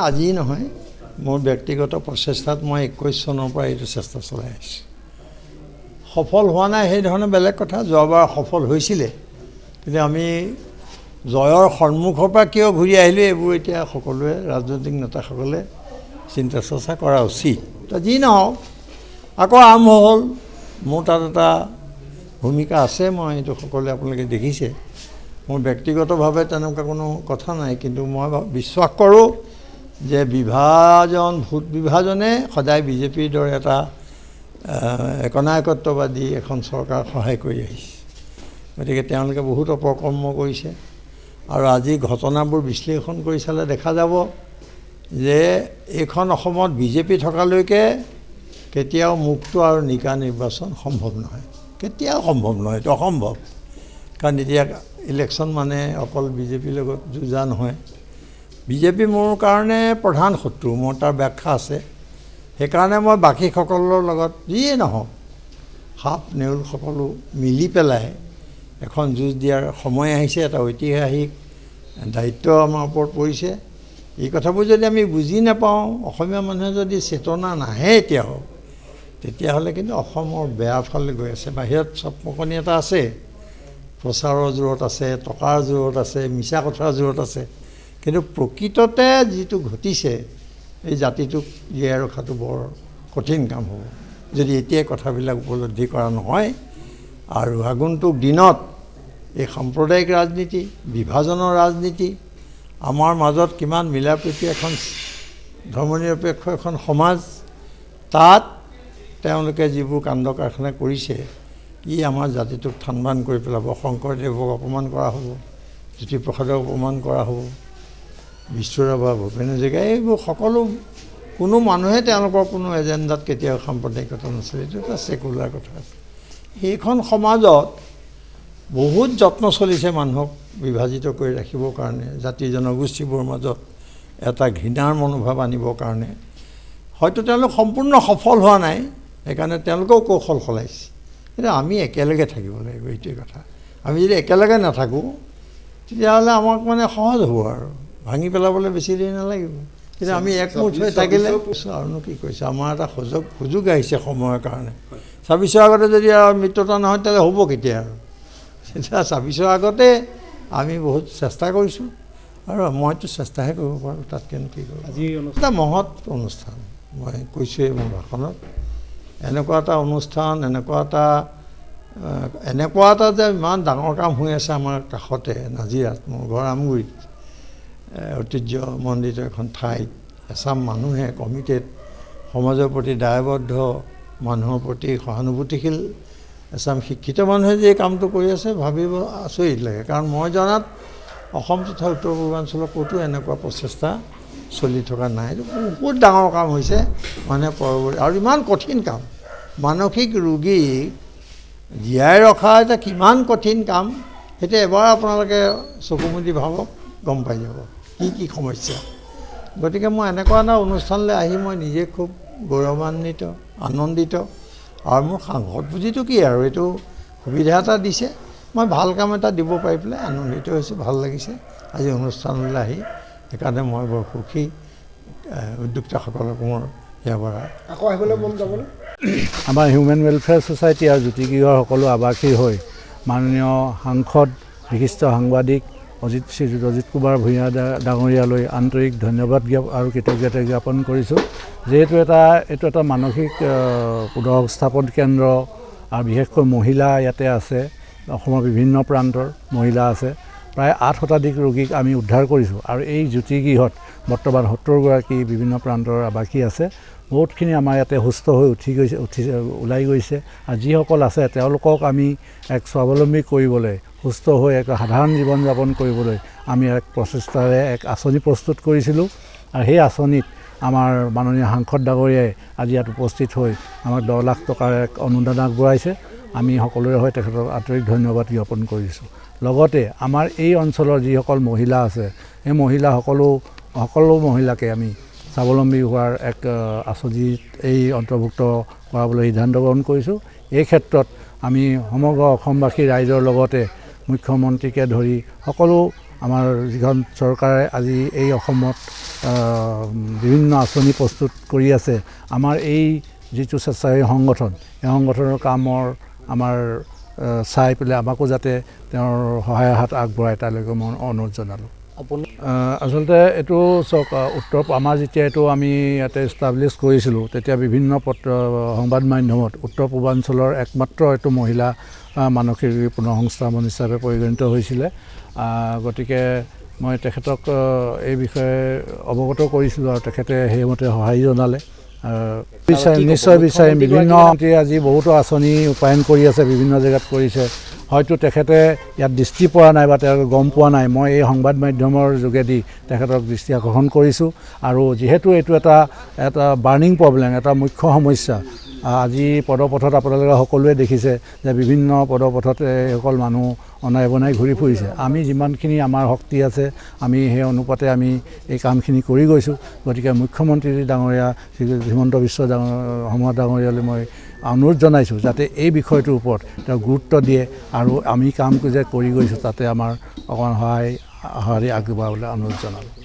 আজি নহয়, মোৰ ব্যক্তিগত প্ৰচেষ্টাত মই 21 চনৰ পৰা এইটো চেষ্টা চলাই আছোঁ। সফল হোৱা নাই সেইধৰণে বেলেগ কথা, যোৱাবাৰ সফল হৈছিলে, কিন্তু আমি জয়ৰ সন্মুখৰ পৰা কিয় ঘূৰি আহিলোঁ এইবোৰ এতিয়া সকলোৱে ৰাজনৈতিক নেতাসকলে চিন্তা চৰ্চা কৰা উচিত। তো যি নহওক, আকৌ আৰম্ভ হ'ল। মোৰ তাত এটা ভূমিকা আছে, মই এইটো সকলোৱে আপোনালোকে দেখিছে। মোৰ ব্যক্তিগতভাৱে তেনেকুৱা কোনো কথা নাই, কিন্তু মই বিশ্বাস কৰোঁ যে ভোট বিভাজনে সদায় বিজেপিৰ দৰে এটা একনায়কত্ববাদী এখন চৰকাৰ সহায় কৰি আহিছে। গতিকে তেওঁলোকে বহুত অপকৰ্ম কৰিছে, আৰু আজি ঘটনাবোৰ বিশ্লেষণ কৰি চালে দেখা যাব যে এইখন অসমত বিজেপি থকালৈকে কেতিয়াও মুক্ত আৰু নিকা নিৰ্বাচন সম্ভৱ নহয়, কেতিয়াও সম্ভৱ নহয়, এইটো অসম্ভৱ। কাৰণ এতিয়া ইলেকশ্যন মানে অকল বিজেপিৰ লগত যুঁজা নহয়। বিজেপি মোৰ কাৰণে প্ৰধান শত্ৰু, মোৰ তাৰ ব্যাখ্যা আছে। সেইকাৰণে মই বাকীসকলৰ লগত যিয়ে নহওক সাপ নেউল সকলো মিলি পেলাই এখন যুঁজ দিয়াৰ সময় আহিছে, এটা ঐতিহাসিক দায়িত্ব আমাৰ ওপৰত পৰিছে। এই কথাবোৰ যদি আমি বুজি নাপাওঁ, অসমীয়া মানুহে যদি চেতনা নাহে এতিয়াও, তেতিয়াহ'লে কিন্তু অসমৰ বেয়া ফালে গৈ আছে। বাহিৰত চপমকনি এটা আছে, প্ৰচাৰৰ জোৰত আছে, টকাৰ জোৰত আছে, মিছা কথাৰ জোৰত আছে, কিন্তু প্ৰকৃততে যিটো ঘটিছে এই জাতিটোক জীয়াই ৰখাটো বৰ কঠিন কাম হ'ব যদি এতিয়াই কথাবিলাক উপলব্ধি কৰা নহয়। আৰু আগন্তুক দিনত এই সাম্প্ৰদায়িক ৰাজনীতি, বিভাজনৰ ৰাজনীতি, আমাৰ মাজত কিমান মিলাপ্ৰীতি এখন ধৰ্মনিৰপেক্ষ এখন সমাজ, তাত তেওঁলোকে যিবোৰ কাণ্ড কাৰখানা কৰিছে, ই আমাৰ জাতিটোক থান-বান কৰি পেলাব। শংকৰদেৱক অপমান কৰা হ'ব, জ্যোতিপ্ৰসাদক অপমান কৰা হ'ব, বিশ্বৰাভ বা ভূপেন হাজৰিকা, এইবোৰ সকলো কোনো মানুহে তেওঁলোকৰ কোনো এজেণ্ডাত কেতিয়াও সাম্প্ৰদায়িকতা নাছিলে। এইটো এটা ছেকুলাৰ কথা আছে। সেইখন সমাজত বহুত যত্ন চলিছে মানুহক বিভাজিত কৰি ৰাখিবৰ কাৰণে, জাতি জনগোষ্ঠীবোৰৰ মাজত এটা ঘৃণাৰ মনোভাৱ আনিবৰ কাৰণে। হয়তো তেওঁলোক সম্পূৰ্ণ সফল হোৱা নাই, সেইকাৰণে তেওঁলোকেও কৌশল সলাইছে। কিন্তু আমি একেলগে থাকিব লাগিব, এইটোৱে কথা। আমি যদি একেলগে নাথাকোঁ, তেতিয়াহ'লে আমাক মানে সহজ হ'ব আৰু ভাঙি পেলাবলৈ বেছি দেৰি নালাগিব। কিন্তু আমি একমুঠ হৈ থাকিলে আৰুনো কি কৰিছে, আমাৰ এটা সুযোগ আহিছে সময়ৰ কাৰণে। 26 আগতে যদি আৰু মিত্ৰতা নহয়, তেতিয়াহ'লে হ'ব কেতিয়া আৰু? তেতিয়া 26 আগতে আমি বহুত চেষ্টা কৰিছোঁ, আৰু মইতো চেষ্টাহে কৰিব পাৰোঁ, তাতকৈ কি কৰোঁ। আজি এটা মহৎ অনুষ্ঠান, মই কৈছোঁৱেই মোৰ ভাষণত। এনেকুৱা এটা অনুষ্ঠান, এনেকুৱা এটা যে ইমান ডাঙৰ কাম হৈ আছে আমাৰ কাষতে, নাজিৰাত, মোৰ ঘৰ আমগুৰিত, ঐতিহ্যমণ্ডিত এখন ঠাইত এচাম মানুহে কমিটেড, সমাজৰ প্ৰতি দায়বদ্ধ, মানুহৰ প্ৰতি সহানুভূতিশীল এচাম শিক্ষিত মানুহে যে এই কামটো কৰি আছে, ভাবিব আচৰিত লাগে। কাৰণ মই জনাত অসম তথা উত্তৰ পূৰ্বাঞ্চলৰ ক'তো এনেকুৱা প্ৰচেষ্টা চলি থকা নাই। এইটো বহুত ডাঙৰ কাম হৈছে, মানে পৰৱৰ্তী আৰু ইমান কঠিন কাম। মানসিক ৰোগীক জীয়াই ৰখা এটা কিমান কঠিন কাম, সেইটো এবাৰ আপোনালোকে চকু মুদি ভাবক, গম পাই যাব কি কি সমস্যা। গতিকে মই এনেকুৱা এটা অনুষ্ঠানলৈ আহি মই নিজে খুব গৌৰৱান্বিত, আনন্দিত। আৰু মোৰ সাংসদ পুঁজিটো কি আৰু, এইটো সুবিধা এটা দিছে, মই ভাল কাম এটা দিব পাৰি পেলাই আনন্দিত হৈছোঁ, ভাল লাগিছে আজি অনুষ্ঠানলৈ আহি। সেইকাৰণে মই বৰ সুখী। উদ্যোক্তাসকলক মোৰ সেৱাৰ আকৌ আহিবলৈ মন যাবলৈ। আমাৰ হিউমেন ৱেলফেয়াৰ ছ'চাইটি আৰু জ্যোতিগৃহৰ সকলো আৱাসী হৈ মাননীয় সাংসদ, বিশিষ্ট সাংবাদিক শ্ৰীযুত অজিত কুমাৰ ভূঞা ডাঙৰীয়ালৈ আন্তৰিক ধন্যবাদ আৰু কৃতজ্ঞতা জ্ঞাপন কৰিছোঁ। যিহেতু এইটো এটা মানসিক পুনঃস্থাপন কেন্দ্ৰ, আৰু বিশেষকৈ মহিলা ইয়াতে আছে, অসমৰ বিভিন্ন প্ৰান্তৰ মহিলা আছে। প্ৰায় 8 শতাধিক ৰোগীক আমি উদ্ধাৰ কৰিছোঁ, আৰু এই জ্যোতিগৃহত বৰ্তমান 70 গৰাকী বিভিন্ন প্ৰান্তৰ আৱাসী আছে। বহুতখিনি আমাৰ ইয়াতে সুস্থ হৈ ওলাই গৈছে, আৰু যিসকল আছে তেওঁলোকক আমি এক স্বাৱলম্বী কৰিবলৈ, সুস্থ হৈ এক সাধাৰণ জীৱন যাপন কৰিবলৈ আমি এক প্ৰচেষ্টাৰে এক আঁচনি প্ৰস্তুত কৰিছিলোঁ। আৰু সেই আঁচনিত আমাৰ মাননীয় সাংসদ ডাঙৰীয়াই আজি ইয়াত উপস্থিত হৈ আমাক 10 লাখ টকাৰ এক অনুদান আগবঢ়াইছে। আমি সকলোৰে হৈ তেখেতক আন্তৰিক ধন্যবাদ জ্ঞাপন কৰিছোঁ। লগতে আমাৰ এই অঞ্চলৰ যিসকল মহিলা আছে, এই সকলো মহিলাকে আমি স্বাৱলম্বী হোৱাৰ এক আঁচনিত এই অন্তৰ্ভুক্ত কৰাবলৈ সিদ্ধান্ত গ্ৰহণ কৰিছোঁ। এই ক্ষেত্ৰত আমি সমগ্ৰ অসমবাসী ৰাইজৰ লগতে মুখ্যমন্ত্ৰীকে ধৰি সকলো আমাৰ যিখন চৰকাৰে আজি এই অসমত বিভিন্ন আঁচনি প্ৰস্তুত কৰি আছে, আমাৰ এই যিটো স্বেচ্ছাসেৱী সংগঠন, এই সংগঠনৰ কামৰ আমাৰ চাই পেলাই আমাকো যাতে তেওঁৰ সহায়ৰ হাত আগবঢ়ায় তালৈকে মই অনুৰোধ জনালোঁ। আপুনি আচলতে এইটো চাওক, আমাৰ যেতিয়া এইটো আমি ইয়াতে এষ্টাব্লিছ কৰিছিলোঁ, তেতিয়া বিভিন্ন সংবাদ মাধ্যমত উত্তৰ পূৰ্বাঞ্চলৰ একমাত্ৰ এইটো মহিলা মানসিক পুনঃসংস্থাপন হিচাপে পৰিগণিত হৈছিলে। গতিকে মই তেখেতক এই বিষয়ে অৱগত কৰিছিলোঁ আৰু তেখেতে সেইমতে সহায় জনালে। নিশ্চয় বিচাৰিম। বিভিন্ন আজি বহুতো আঁচনি ৰূপায়ণ কৰি আছে, বিভিন্ন জেগাত কৰিছে। হয়তো তেখেতে ইয়াত দৃষ্টি পৰা নাই বা তেওঁ গম পোৱা নাই, মই এই সংবাদ মাধ্যমৰ যোগেদি তেখেতক দৃষ্টি আকৰ্ষণ কৰিছোঁ। আৰু যিহেতু এইটো এটা বাৰ্ণিং প্ৰব্লেম, এটা মুখ্য সমস্যা। আজি পদপথত আপোনালোকে সকলোৱে দেখিছে যে বিভিন্ন পদপথত এইসকল মানুহ অনাই বনাই ঘূৰি ফুৰিছে। আমি যিমানখিনি আমাৰ শক্তি আছে, আমি সেই অনুপাতে আমি এই কামখিনি কৰি গৈছোঁ। গতিকে মুখ্যমন্ত্ৰী ডাঙৰীয়া শ্ৰী হিমন্ত বিশ্ব শৰ্মা ডাঙৰীয়ালৈ মই অনুৰোধ জনাইছোঁ যাতে এই বিষয়টোৰ ওপৰত তেওঁ গুৰুত্ব দিয়ে আৰু আমি কাম যে কৰি গৈছোঁ তাতে আমাৰ অকণমান সহায় আগবঢ়াবলৈ অনুৰোধ জনালোঁ।